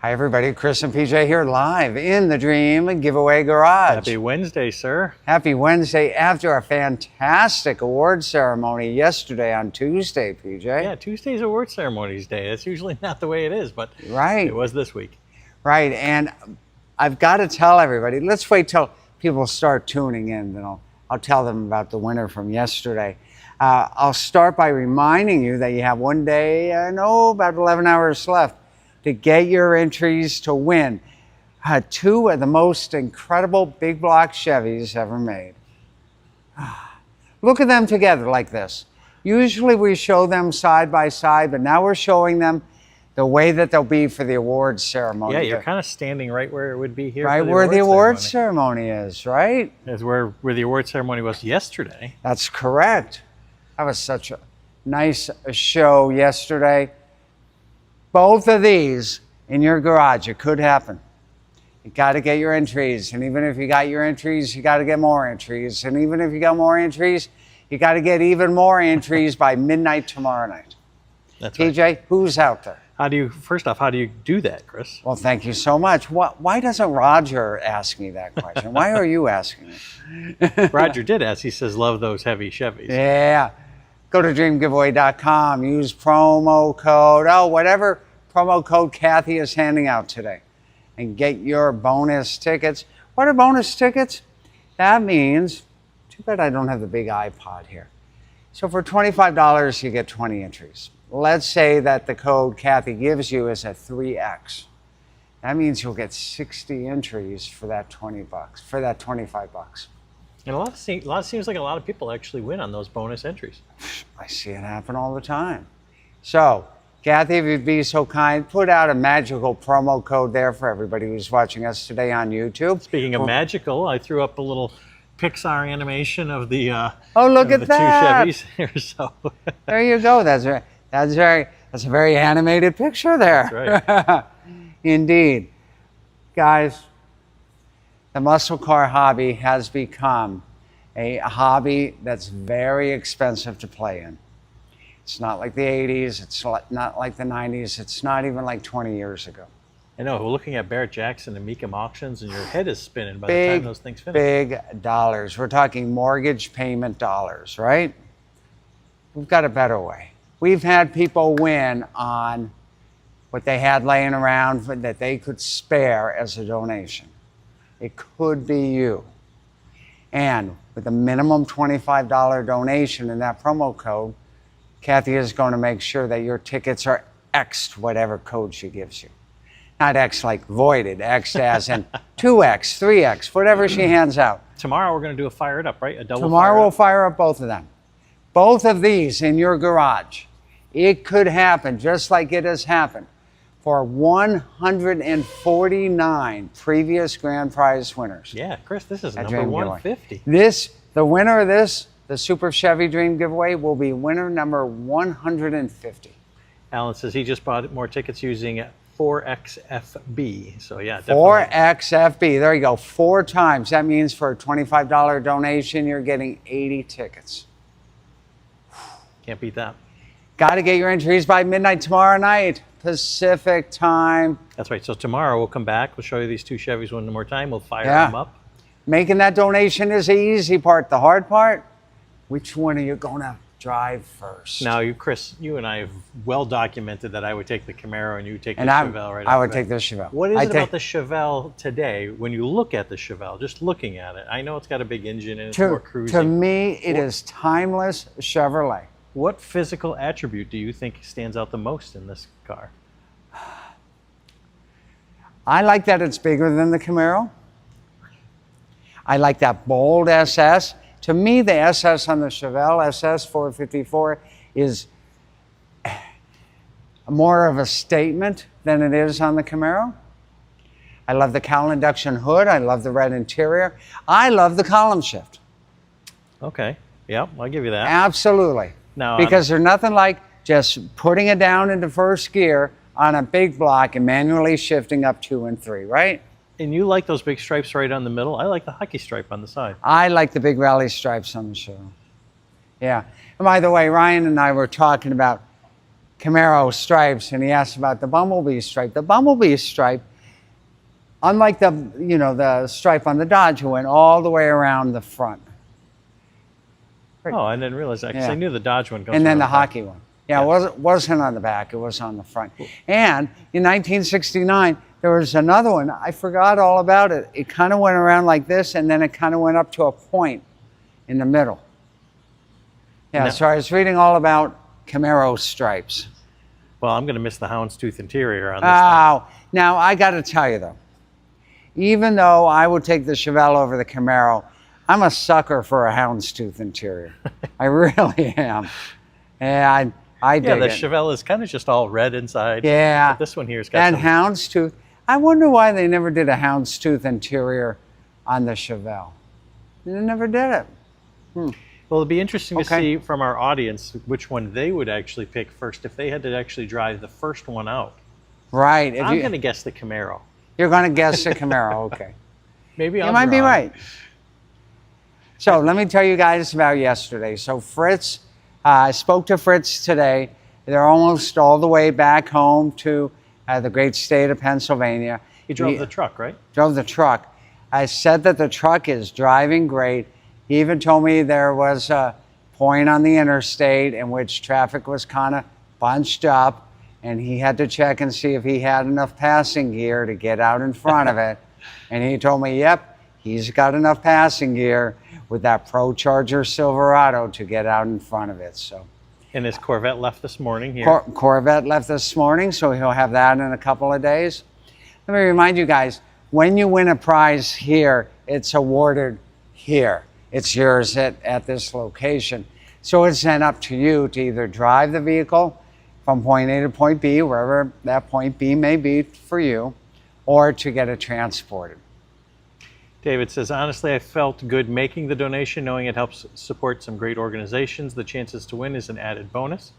Hi everybody, Chris and PJ here live in the Dream Giveaway Garage. Happy Wednesday, sir. Happy Wednesday after a fantastic award ceremony yesterday on Tuesday, PJ. Yeah, Tuesday's award ceremonies day. That's usually not the way it is, but right. It was this week. Right, and I've got to tell everybody, let's wait till people start tuning in, then I'll tell them about the winner from yesterday. I'll start by reminding you that you have one day, about 11 hours left to get your entries to win two of the most incredible big block Chevys ever made. Look at them together like this. Usually we show them side by side, but now we're showing them the way that they'll be for the awards ceremony. Yeah, you're kind of standing right where it would be here. Right where the awards ceremony is, right? That's where the award ceremony was yesterday. That's correct. That was such a nice show yesterday. Both of these in your garage, it could happen. You got to get your entries. And even if you got your entries, you got to get more entries. And even if you got more entries, you got to get even more entries by midnight tomorrow night. That's right. PJ, who's out there? First off, how do you do that, Chris? Well, thank you so much. Why doesn't Roger ask me that question? Why are you asking me? Roger did ask. He says, love those heavy Chevys. Yeah. Go to dreamgiveaway.com, use promo code, whatever promo code Kathy is handing out today, and get your bonus tickets. What are bonus tickets? That means, too bad I don't have the big iPod here. So for $25, you get 20 entries. Let's say that the code Kathy gives you is a 3X. That means you'll get 60 entries for that $25. And it seems like a lot of people actually win on those bonus entries. I see it happen all the time. So, Kathy, if you'd be so kind, put out a magical promo code there for everybody who's watching us today on YouTube. Speaking of magical, I threw up a little Pixar animation of the look at that. two Chevys here. So there you go. That's a very animated picture there. That's right. Indeed, guys. The muscle car hobby has become a hobby that's very expensive to play in. It's not like the 80s, it's not like the 90s, it's not even like 20 years ago. I know, we're looking at Barrett Jackson and Mecum auctions and your head is spinning by the time those things finish. Big dollars. We're talking mortgage payment dollars, right? We've got a better way. We've had people win on what they had laying around that they could spare as a donation. It could be you. And with a minimum $25 donation in that promo code, Kathy is going to make sure that your tickets are X'd whatever code she gives you. Not X like voided, X'd as in 2X, 3X, whatever she hands out. Tomorrow we're going to do a Fire It Up, right? A double Tomorrow we'll fire fire up both of them. Both of these in your garage. It could happen just like it has happened for 149 previous grand prize winners. Yeah, Chris, this is number 150. The winner of this, the Super Chevy Dream Giveaway, will be winner number 150. Alan says he just bought more tickets using 4XFB. So yeah, definitely. 4XFB, there you go, 4 times. That means for a $25 donation, you're getting 80 tickets. Can't beat that. Got to get your entries by midnight tomorrow night. Pacific time. That's right. So tomorrow we'll come back. We'll show you these two Chevys one more time. We'll fire them up. Making that donation is the easy part. The hard part, which one are you going to drive first? Now, Chris, you and I have well documented that I would take the Camaro and you take the Chevelle, right? I would take the Chevelle. What is it about the Chevelle today, when you look at the Chevelle, just looking at it? I know it's got a big engine and it's more cruising. To me, it is timeless Chevrolet. What physical attribute do you think stands out the most in this car? I like that it's bigger than the Camaro. I like that bold SS. To me, the SS on the Chevelle SS 454 is more of a statement than it is on the Camaro. I love the cowl induction hood. I love the red interior. I love the column shift. Okay. Yeah, I'll give you that. Absolutely. Now, because there's nothing like just putting it down into first gear on a big block and manually shifting up 2 and 3, right? And you like those big stripes right on the middle. I like the hockey stripe on the side. I like the big rally stripes on the show. Yeah. And by the way, Ryan and I were talking about Camaro stripes, and he asked about the bumblebee stripe. The bumblebee stripe, unlike the stripe on the Dodge, it went all the way around the front. Oh, I didn't realize that because Yeah. I knew the Dodge one goes And then around the back. hockey one. Yeah, it wasn't on the back, it was on the front. And in 1969, there was another one. I forgot all about it. It kind of went around like this, and then it kind of went up to a point in the middle. Yeah, No. so I was reading all about Camaro stripes. Well, I'm going to miss the houndstooth interior on this thing. Oh, now I got to tell you though, even though I would take the Chevelle over the Camaro, I'm a sucker for a houndstooth interior. I really am. And I dig Yeah, the it. Chevelle is kind of just all red inside. Yeah. But this one here's got And some... houndstooth. I wonder why they never did a houndstooth interior on the Chevelle. They never did it. Well, it'll be interesting to Okay. see from our audience which one they would actually pick first if they had to actually drive the first one out. Right. If I'm going to guess the Camaro. You're going to guess the Camaro. Okay. Maybe You I'm might be wrong. right. So let me tell you guys about yesterday. So Fritz, I spoke to Fritz today. They're almost all the way back home to the great state of Pennsylvania. He drove the truck, right? Drove the truck. I said that the truck is driving great. He even told me there was a point on the interstate in which traffic was kind of bunched up, and he had to check and see if he had enough passing gear to get out in front of it. And he told me, yep, he's got enough passing gear with that Pro Charger Silverado to get out in front of it. So And his Corvette left this morning here. Corvette left this morning, so he'll have that in a couple of days. Let me remind you guys, when you win a prize here, it's awarded here. It's yours at this location. So it's then up to you to either drive the vehicle from point A to point B, wherever that point B may be for you, or to get it transported. David says, honestly, I felt good making the donation, knowing it helps support some great organizations. The chances to win is an added bonus.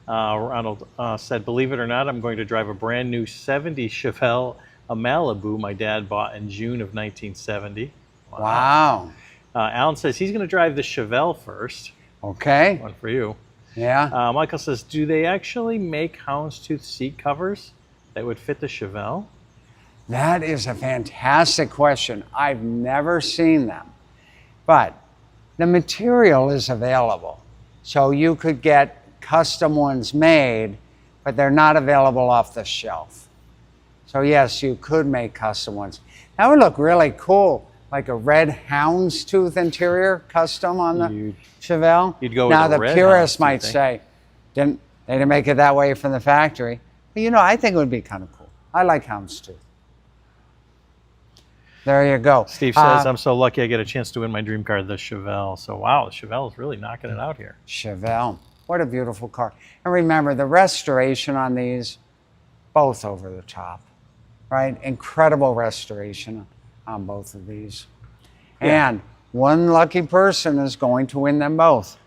Ronald said, believe it or not, I'm going to drive a brand new 70 Chevelle, a Malibu my dad bought in June of 1970. Wow. Alan says he's going to drive the Chevelle first. Okay. One for you. Yeah. Michael says, do they actually make houndstooth seat covers that would fit the Chevelle? That is a fantastic question. I've never seen them, but the material is available. So you could get custom ones made, but they're not available off the shelf. So yes, you could make custom ones. That would look really cool, like a red houndstooth interior custom on the Chevelle. You'd go with now a the red purists houndstooth, might eh? say, they didn't make it that way from the factory. But you know, I think it would be kind of cool. I like houndstooth. There you go. Steve says, I'm so lucky I get a chance to win my dream car, the Chevelle. So, wow, the Chevelle is really knocking it out here. Chevelle. What a beautiful car. And remember, the restoration on these, both over the top, right? Incredible restoration on both of these. Yeah. And one lucky person is going to win them both.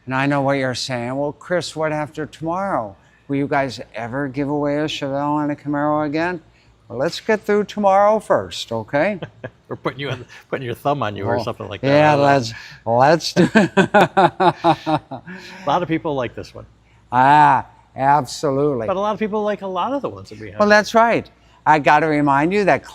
And I know what you're saying. Well, Chris, what after tomorrow? Will you guys ever give away a Chevelle and a Camaro again? Well, let's get through tomorrow first, okay? Or putting your thumb on you or something like that. Yeah, let's do it. A lot of people like this one. Absolutely. But a lot of people like a lot of the ones that we have. Well, that's right. I got to remind you that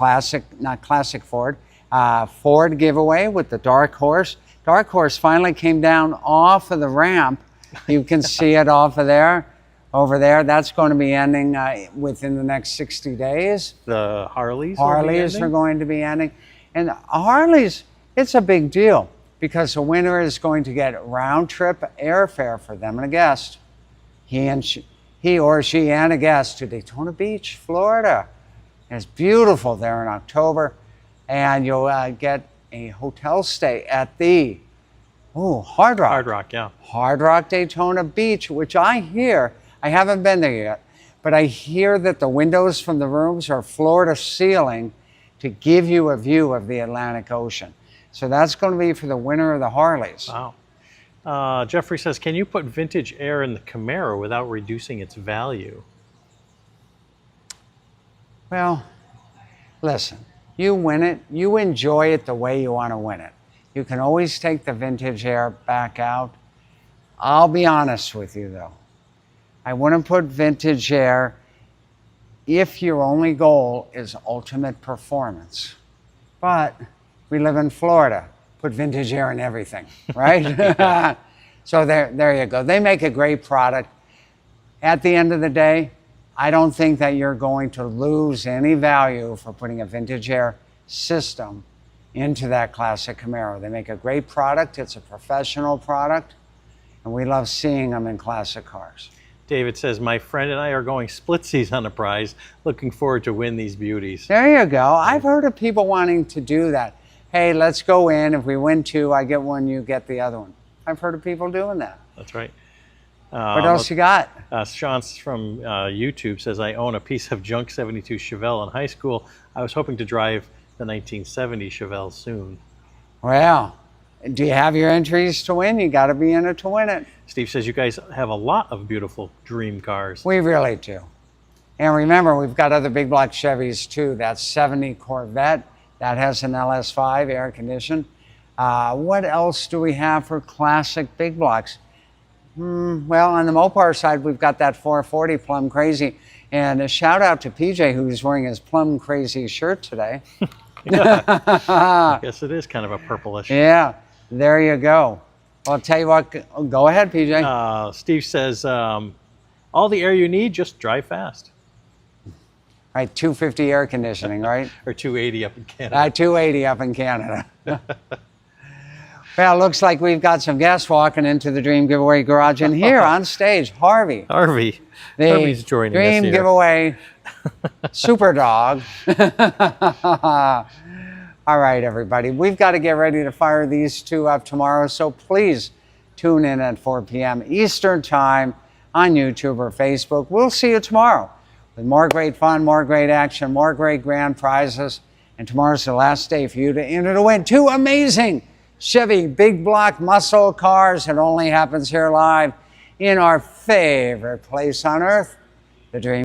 Ford giveaway with the Dark Horse. Dark Horse finally came down off of the ramp. You can see it off of there. Over there, that's going to be ending within the next 60 days. The Harleys Harleys are going to be ending. And Harleys, it's a big deal because the winner is going to get round trip airfare for them and a guest. He or she and a guest to Daytona Beach, Florida. And it's beautiful there in October. And you'll get a hotel stay at the Hard Rock. Hard Rock, yeah. Hard Rock Daytona Beach, which I hear, I haven't been there yet, but I hear that the windows from the rooms are floor to ceiling to give you a view of the Atlantic Ocean. So that's going to be for the winner of the Harleys. Wow. Jeffrey says, can you put vintage air in the Camaro without reducing its value? Well, listen, you win it, you enjoy it the way you want to win it. You can always take the vintage air back out. I'll be honest with you though. I wouldn't put vintage air if your only goal is ultimate performance. But we live in Florida. Put vintage air in everything, right? So there you go. They make a great product. At the end of the day, I don't think that you're going to lose any value for putting a vintage air system into that classic Camaro. They make a great product. It's a professional product, and we love seeing them in classic cars. David says, my friend and I are going splitsies on the prize. Looking forward to win these beauties. There you go. I've heard of people wanting to do that. Hey, let's go in. If we win two, I get one, you get the other one. I've heard of people doing that. That's right. What else you got? Sean from YouTube says, I own a piece of junk 72 Chevelle in high school. I was hoping to drive the 1970 Chevelle soon. Well, do you have your entries to win? You got to be in it to win it. Steve says, you guys have a lot of beautiful dream cars. We really do. And remember, we've got other big block Chevys too. That 70 Corvette, that has an LS5 air conditioned. What else do we have for classic big blocks? Well, on the Mopar side, we've got that 440 Plum Crazy. And a shout out to PJ, who's wearing his Plum Crazy shirt today. I guess it is kind of a purplish. Yeah, there you go. Well, I'll tell you what, go ahead, PJ. Steve says, all the air you need, just drive fast. Right, 250 air conditioning, right? Or 280 up in Canada. 280 up in Canada. Well, looks like we've got some guests walking into the Dream Giveaway Garage. And here on stage, Harvey. Harvey's joining us Dream here. Giveaway Super Dog. All right, everybody. We've got to get ready to fire these two up tomorrow. So please tune in at 4 p.m. Eastern Time on YouTube or Facebook. We'll see you tomorrow with more great fun, more great action, more great grand prizes. And tomorrow's the last day for you to enter to win two amazing Chevy big block muscle cars. It only happens here live in our favorite place on earth, the Dream.